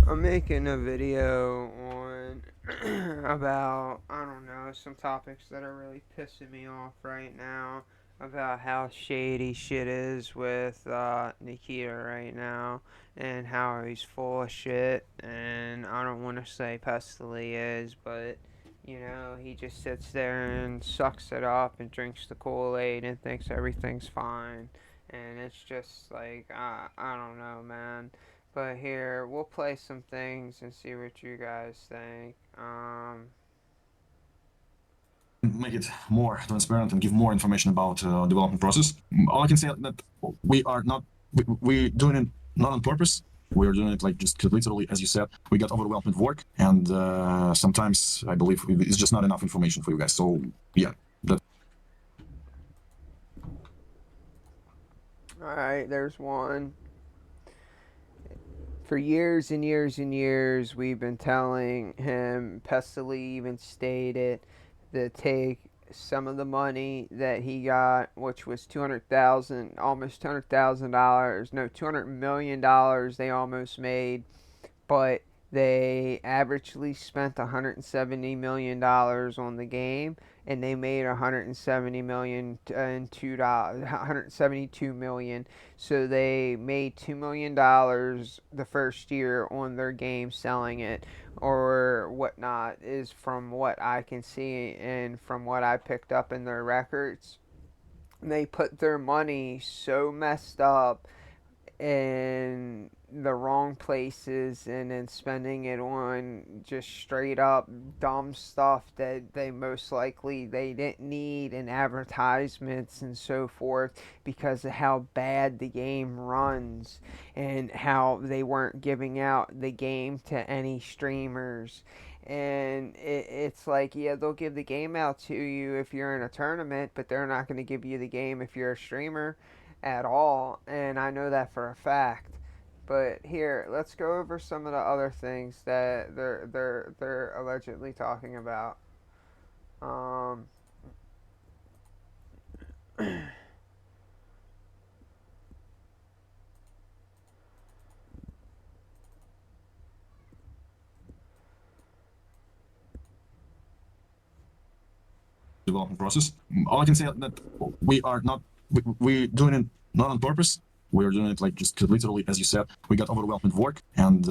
I'm making a video on about, I don't know, some topics that are really pissing me off right now about how shady shit is with Nikita right now and how he's full of shit. And I don't want to say Pestily is, but he just sits there and sucks it up and drinks the Kool-Aid and thinks everything's fine. And it's just like, I don't know, man. But here, we'll play some things and see what you guys think. Make it more transparent and give more information about development process. All I can say that we are not we doing it not on purpose. We're doing it like just literally, as you said, we got overwhelmed with work, and sometimes I believe it's just not enough information for you guys. So yeah, that. Alright, there's one. For years and years and years, we've been telling him, Pestily even stated, to take some of the money that he got, which was 200,000, almost $200,000, no, $200 million they almost made, but they averagely spent $170 million on the game, and they made 170 million and $2, 172 million. So they made $2 million the first year on their game selling it or whatnot, is from what I can see and from what I picked up in their records. They put their money so messed up in the wrong places and then spending it on just straight up dumb stuff that they didn't need, and advertisements and so forth, because of how bad the game runs and how they weren't giving out the game to any streamers. And it's like, yeah, they'll give the game out to you if you're in a tournament, but they're not going to give you the game if you're a streamer at all, and I know that for a fact. But here, let's go over some of the other things that they're allegedly talking about. Um, Development process. All I can say that we are not we doing it not on purpose. We're doing it like just literally, as you said, we got overwhelmed with work, and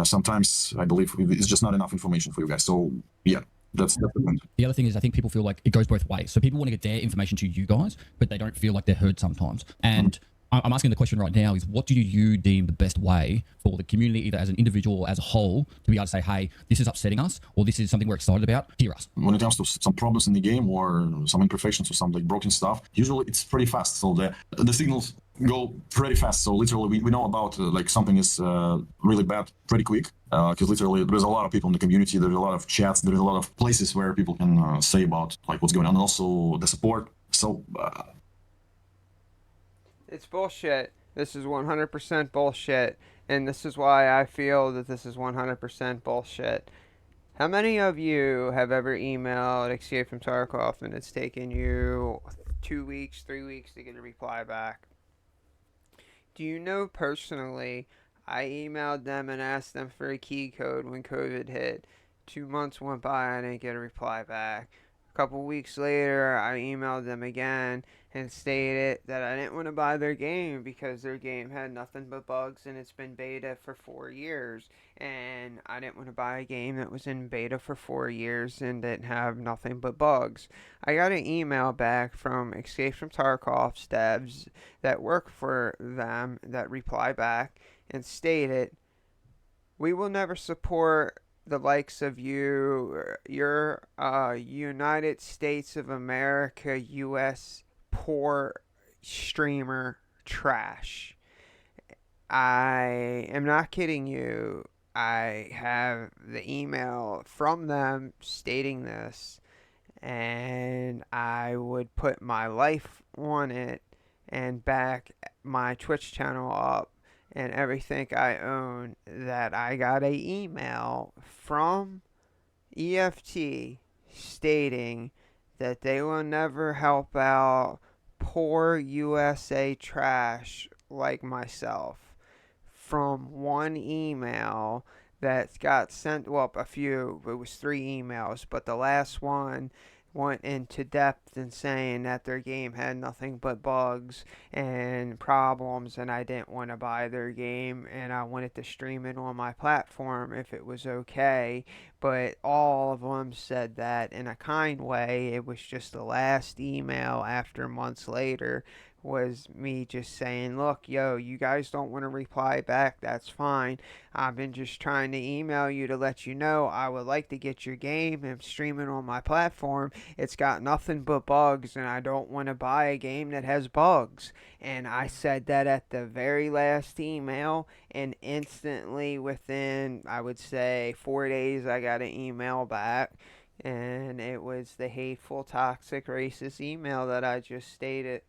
sometimes I believe it's just not enough information for you guys. So yeah, that's the point. The other thing is, I think people feel like it goes both ways. So people want to get their information to you guys, but they don't feel like they're heard sometimes. And I'm asking the question right now is, what do you deem the best way for the community, either as an individual or as a whole, to be able to say, hey, this is upsetting us, or this is something we're excited about, hear us. When it comes to some problems in the game or some imperfections or some like broken stuff, usually it's pretty fast. So the signals go pretty fast. So literally, we know about like something is really bad pretty quick. Because literally, there's a lot of people in the community. There's a lot of chats. There's a lot of places where people can say about like what's going on, and also the support. So it's bullshit. This is 100% bullshit, and this is why I feel that this is 100% bullshit. How many of you have ever emailed Escape from Tarkov and it's taken you 2 weeks, 3 weeks to get a reply back? Do you know personally, I emailed them and asked them for a key code when COVID hit. 2 months went by, I didn't get a reply back. A couple weeks later, I emailed them again and stated that I didn't want to buy their game because their game had nothing but bugs and it's been beta for 4 years. And I didn't want to buy a game that was in beta for 4 years and didn't have nothing but bugs. I got an email back from Escape from Tarkov's devs that work for them that reply back and stated, we will never support the likes of your United States of America, U.S. poor streamer trash. I am not kidding you. I have the email from them stating this, and I would put my life on it and back my Twitch channel up and everything I own, that I got a email from EFT stating that they will never help out poor USA trash like myself, from one email that got sent, well, a few, it was 3 emails, but the last one went into depth in saying that their game had nothing but bugs and problems, and I didn't want to buy their game, and I wanted to stream it on my platform if it was okay. But all of them said that in a kind way. It was just the last email after months later was me just saying, look, yo, you guys don't want to reply back, that's fine. I've been just trying to email you to let you know I would like to get your game and stream it on my platform. It's got nothing but bugs, and I don't want to buy a game that has bugs. And I said that at the very last email, and instantly within, I would say, 4 days, I got an email back. And it was the hateful, toxic, racist email that I just stated.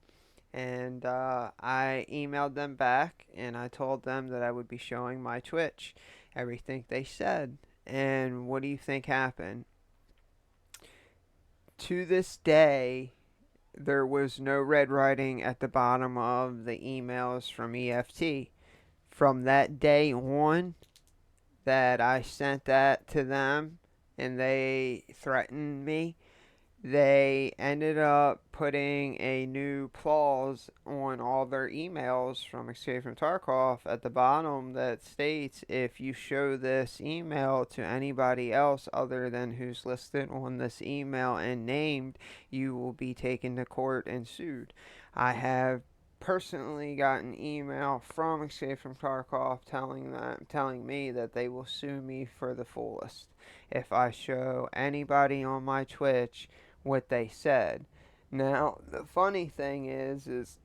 And I emailed them back and I told them that I would be showing my Twitch everything they said. And what do you think happened? To this day, there was no red writing at the bottom of the emails from EFT. From that day on that I sent that to them and they threatened me, they ended up putting a new clause on all their emails from Escape from Tarkov at the bottom that states if you show this email to anybody else other than who's listed on this email and named, you will be taken to court and sued. I have personally got an email from Escape from Tarkov telling me that they will sue me for the fullest if I show anybody on my Twitch what they said. Now, the funny thing is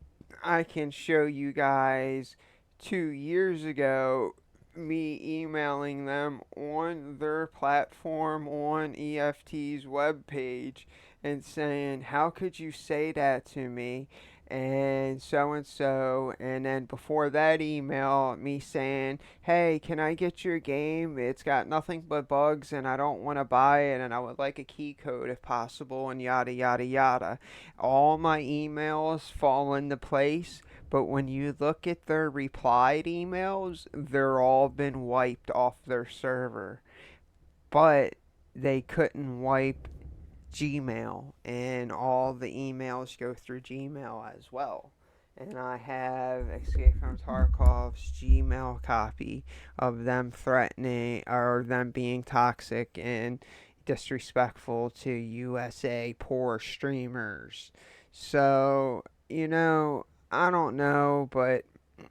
I can show you guys 2 years ago me emailing them on their platform on EFT's webpage and saying, how could you say that to me? And so, and then before that email, me saying, hey, can I get your game? It's got nothing but bugs and I don't want to buy it and I would like a key code if possible and yada yada yada. All my emails fall into place, but when you look at their replied emails, they're all been wiped off their server. But they couldn't wipe Gmail, and all the emails go through Gmail as well. And I have Escape from Tarkov's Gmail copy of them threatening or them being toxic and disrespectful to USA poor streamers. So, I don't know, but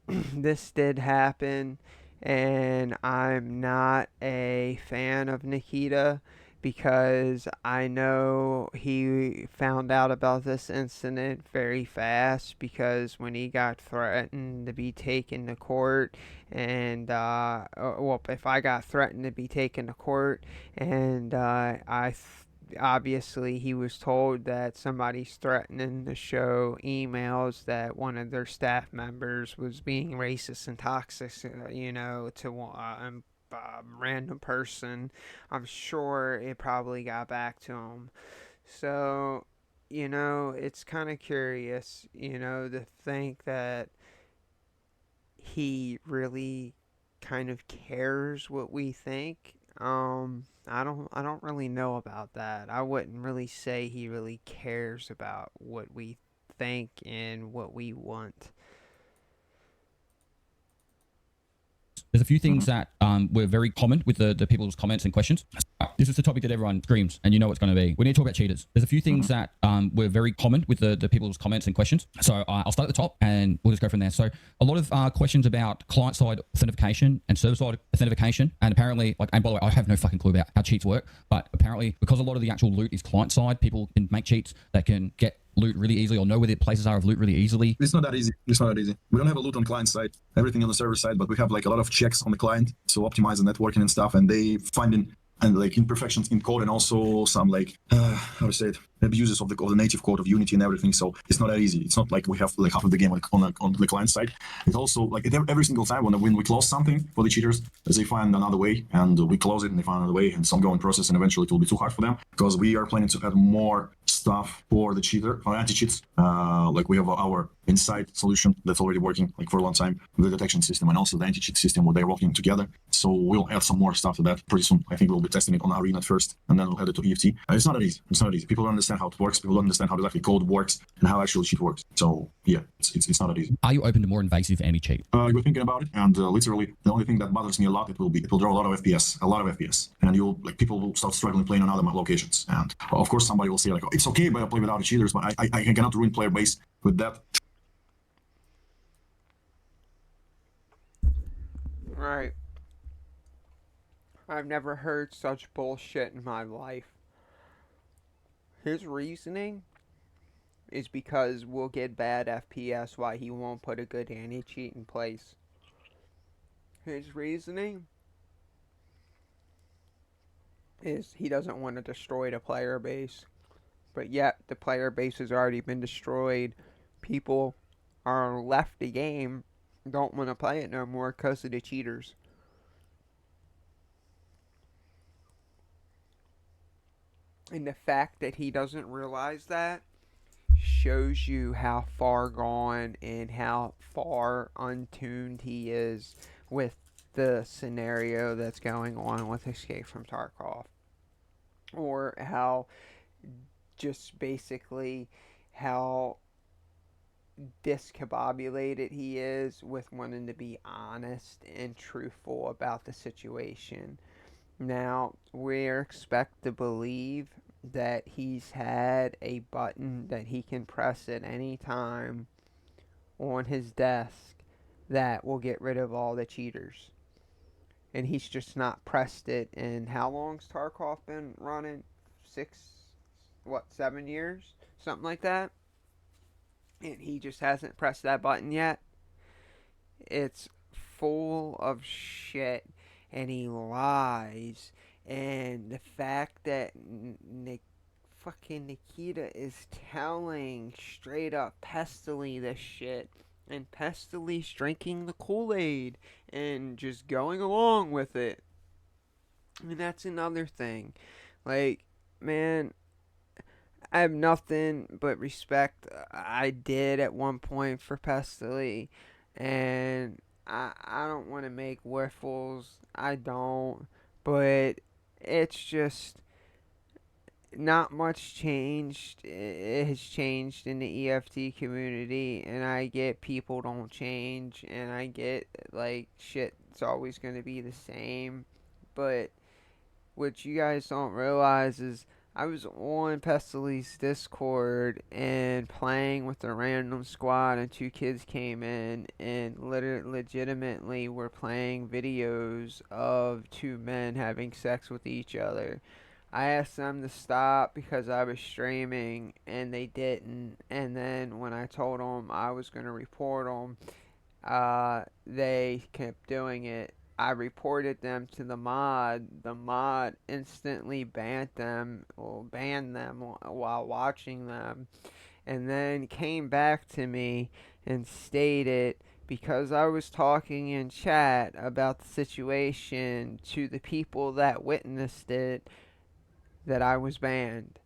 this did happen, and I'm not a fan of Nikita because I know he found out about this incident very fast because when he got threatened to be taken to court if I got threatened to be taken to court and obviously he was told that somebody's threatening to show emails that one of their staff members was being racist and toxic, to random person. I'm sure it probably got back to him. So, it's kind of curious, to think that he really kind of cares what we think. I don't really know about that. I wouldn't really say he really cares about what we think and what we want. There's a few things that were very common with the people's comments and questions. This is the topic that everyone screams, and you know it's going to be. We need to talk about cheaters. There's a few things that were very common with the people's comments and questions. So I'll start at the top, and we'll just go from there. So a lot of questions about client-side authentication and server-side authentication, and apparently, and by the way, I have no fucking clue about how cheats work, but apparently, because a lot of the actual loot is client-side, people can make cheats that can get loot really easily or know where the places are of loot really easily. It's not that easy. We don't have a loot on client side, everything on the server side, but we have a lot of checks on the client to optimize the networking and stuff, and they finding imperfections in code and also some how to say it, abuses of the native code of Unity and everything. So it's not that easy. It's not like we have half of the game on the client side. It also every single time when we close something for the cheaters, they find another way and we close it and they find another way, and some ongoing process, and eventually it will be too hard for them because we are planning to add more stuff for the cheater, for anti-cheats. We have our inside solution that's already working for a long time, the detection system and also the anti-cheat system where they're working together So we'll add some more stuff to that pretty soon. I think we'll be testing it on Arena first, and then we'll head it to EFT. It's not that easy. It's not that easy. People don't understand how it works. People don't understand how exactly code works and how actual cheat works. So yeah, it's not that easy. Are you open to more invasive anti-cheat? You're thinking about it, and literally the only thing that bothers me a lot, it will draw a lot of FPS, and people will start struggling playing on other locations. And of course, somebody will say like, oh, it's okay, but I play without the cheaters, but I cannot ruin player base with that. Right. I've never heard such bullshit in my life. His reasoning is because we'll get bad FPS why he won't put a good anti-cheat in place. His reasoning is he doesn't want to destroy the player base. But yet the player base has already been destroyed. People are left the game, don't want to play it no more because of the cheaters. And the fact that he doesn't realize that shows you how far gone and how far untuned he is with the scenario that's going on with Escape from Tarkov. Or how just basically how discombobulated he is with wanting to be honest and truthful about the situation. Now, we're expected to believe that he's had a button that he can press at any time on his desk that will get rid of all the cheaters. And he's just not pressed it. And how long's Tarkov been running? 7 years? Something like that. And he just hasn't pressed that button yet. It's full of shit. And he lies. And the fact that fucking Nikita is telling straight up Pestily this shit, and Pestily's drinking the Kool-Aid and just going along with it. And that's another thing. Like, man, I have nothing but respect. I did at one point for Pestily, and I don't want to make whiffles. I don't. But it's just not much changed. It has changed in the EFT community, and I get people don't change, and I get like shit's always going to be the same. But what you guys don't realize is I was on Pestily's Discord and playing with a random squad, and two kids came in and legitimately were playing videos of two men having sex with each other. I asked them to stop because I was streaming, and they didn't. And then when I told them I was going to report them, they kept doing it. I reported them to the mod. The mod instantly banned them while watching them, and then came back to me and stated because I was talking in chat about the situation to the people that witnessed it that I was banned.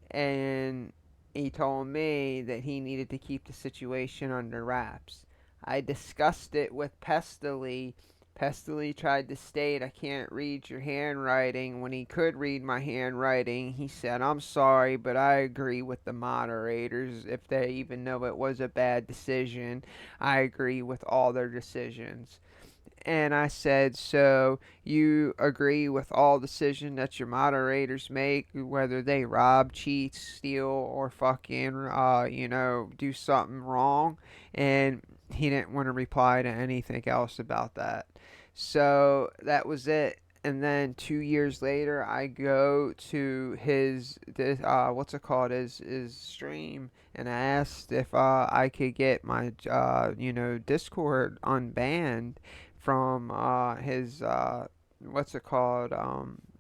And he told me that he needed to keep the situation under wraps. I discussed it with Pestily. Pestily tried to state I can't read your handwriting. When he could read my handwriting, he said, I'm sorry, but I agree with the moderators. If they even know it was a bad decision, I agree with all their decisions. And I said, so you agree with all decisions that your moderators make, whether they rob, cheat, steal, or fucking, do something wrong? And he didn't want to reply to anything else about that. So that was it. And then 2 years later, I go to his his stream, and I asked if I could get my Discord unbanned from his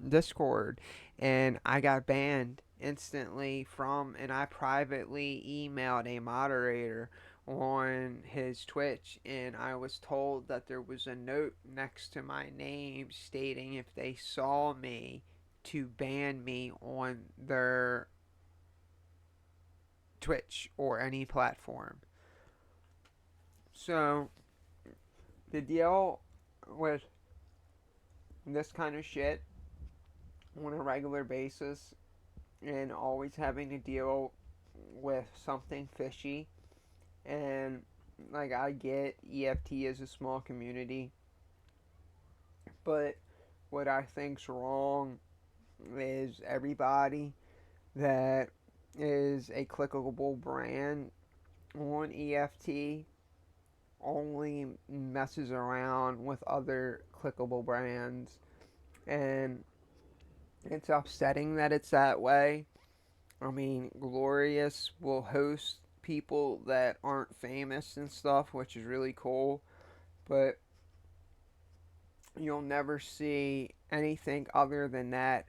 Discord, and I got banned instantly and I privately emailed a moderator on his Twitch, and I was told that there was a note next to my name stating if they saw me to ban me on their Twitch or any platform. So the deal with this kind of shit on a regular basis and always having to deal with something fishy. And like, I get EFT is a small community, but what I think's wrong is everybody that is a clickable brand on EFT only messes around with other clickable brands, and it's upsetting that it's that way. I mean, Glorious will host people that aren't famous and stuff, which is really cool, but you'll never see anything other than that.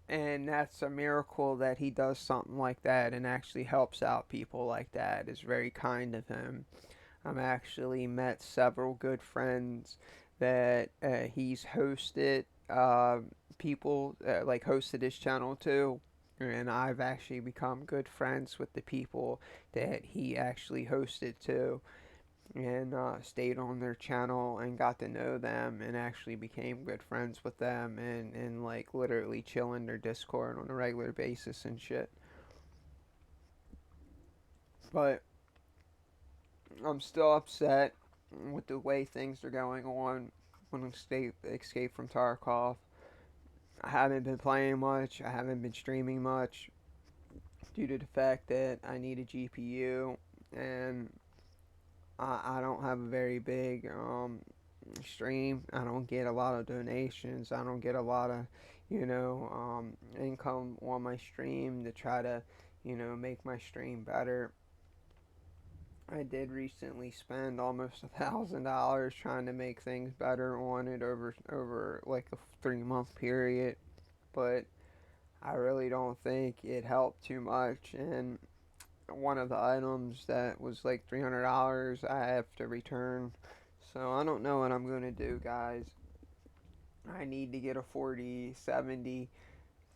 And that's a miracle that he does something like that and actually helps out people like that. It's very kind of him. I've actually met several good friends that he's hosted, people like hosted his channel too. And I've actually become good friends with the people that he actually hosted too, and stayed on their channel and got to know them and actually became good friends with them, and like literally chill in their Discord on a regular basis and shit. But I'm still upset with the way things are going on when Escape from Tarkov. I haven't been playing much. I haven't been streaming much due to the fact that I need a GPU, and I don't have a very big stream. I don't get a lot of donations. I don't get a lot of, income on my stream to try to, make my stream better. I did recently spend almost $1,000 trying to make things better on it over like a 3 month period, but I really don't think it helped too much. And one of the items that was like $300 I have to return. So I don't know what I'm gonna do, guys. I need to get a 4070,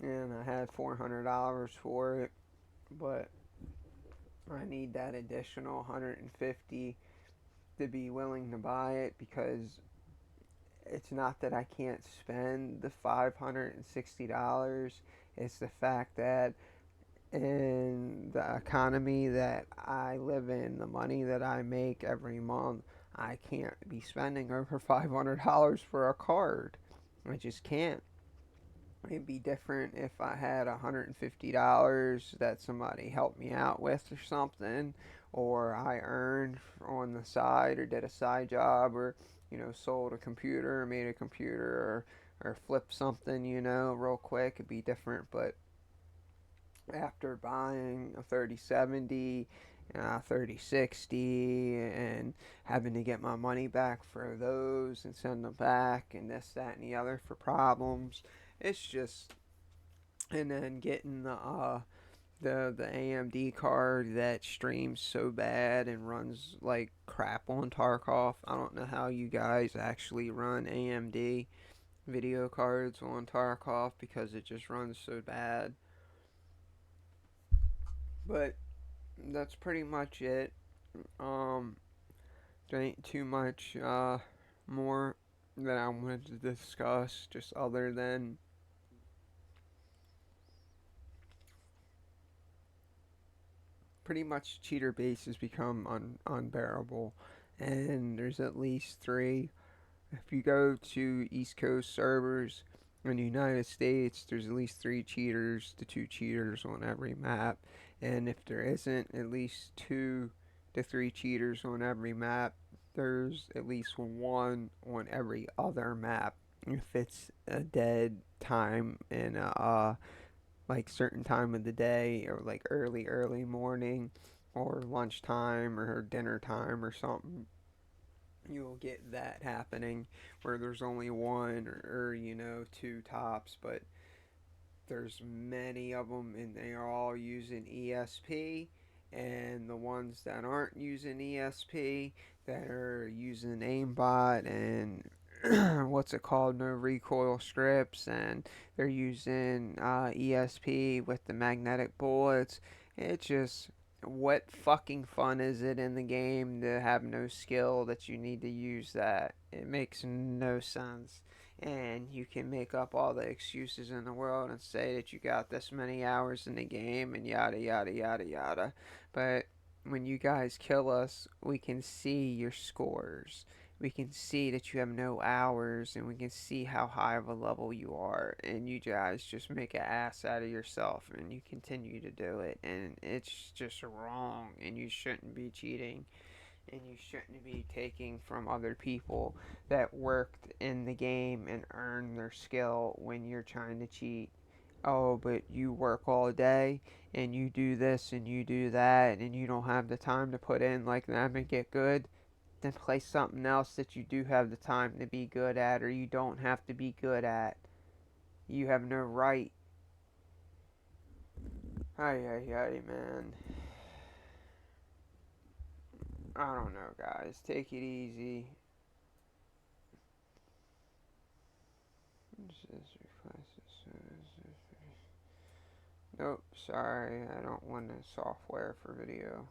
and I had $400 for it, but I need that additional 150 to be willing to buy it, because it's not that I can't spend the $560. It's the fact that in the economy that I live in, the money that I make every month, I can't be spending over $500 for a card. I just can't. It'd be different if I had $150 that somebody helped me out with or something, or I earned on the side, or did a side job, or sold a computer, or made a computer, or flipped something, real quick. It'd be different, but after buying a 3070, 3060, and having to get my money back for those and send them back, and this, that, and the other for problems. It's just, and then getting the AMD card that streams so bad and runs like crap on Tarkov. I don't know how you guys actually run AMD video cards on Tarkov, because it just runs so bad. But that's pretty much it. Um, there ain't too much more that I wanted to discuss, just other than pretty much cheater base has become unbearable, and there's at least three. If you go to East Coast servers in the United States, there's at least three cheaters to two cheaters on every map, and if there isn't at least two to three cheaters on every map, there's at least one on every other map. If it's a dead time in a like certain time of the day, or like early morning, or lunchtime, or dinner time, or something, you'll get that happening where there's only one, or two tops, but there's many of them, and they are all using ESP. And the ones that aren't using ESP, that are using aimbot and what's it called, no recoil strips, and they're using ESP with the magnetic bullets. It's just, what fucking fun is it in the game to have no skill that you need to use that? It makes no sense. and you can make up all the excuses in the world and say that you got this many hours in the game and yada yada yada yada. But when you guys kill us, we can see your scores. We can see that you have no hours, and we can see how high of a level you are, and you guys just make an ass out of yourself, and you continue to do it, and it's just wrong, and you shouldn't be cheating, and you shouldn't be taking from other people that worked in the game and earned their skill when you're trying to cheat. Oh, but you work all day and you do this and you do that and you don't have the time to put in like them and get good. Then play something else that you do have the time to be good at, or you don't have to be good at. You have no right. Ay, ay, ay, man. I don't know, guys. Take it easy. Nope, sorry. I don't want a software for video.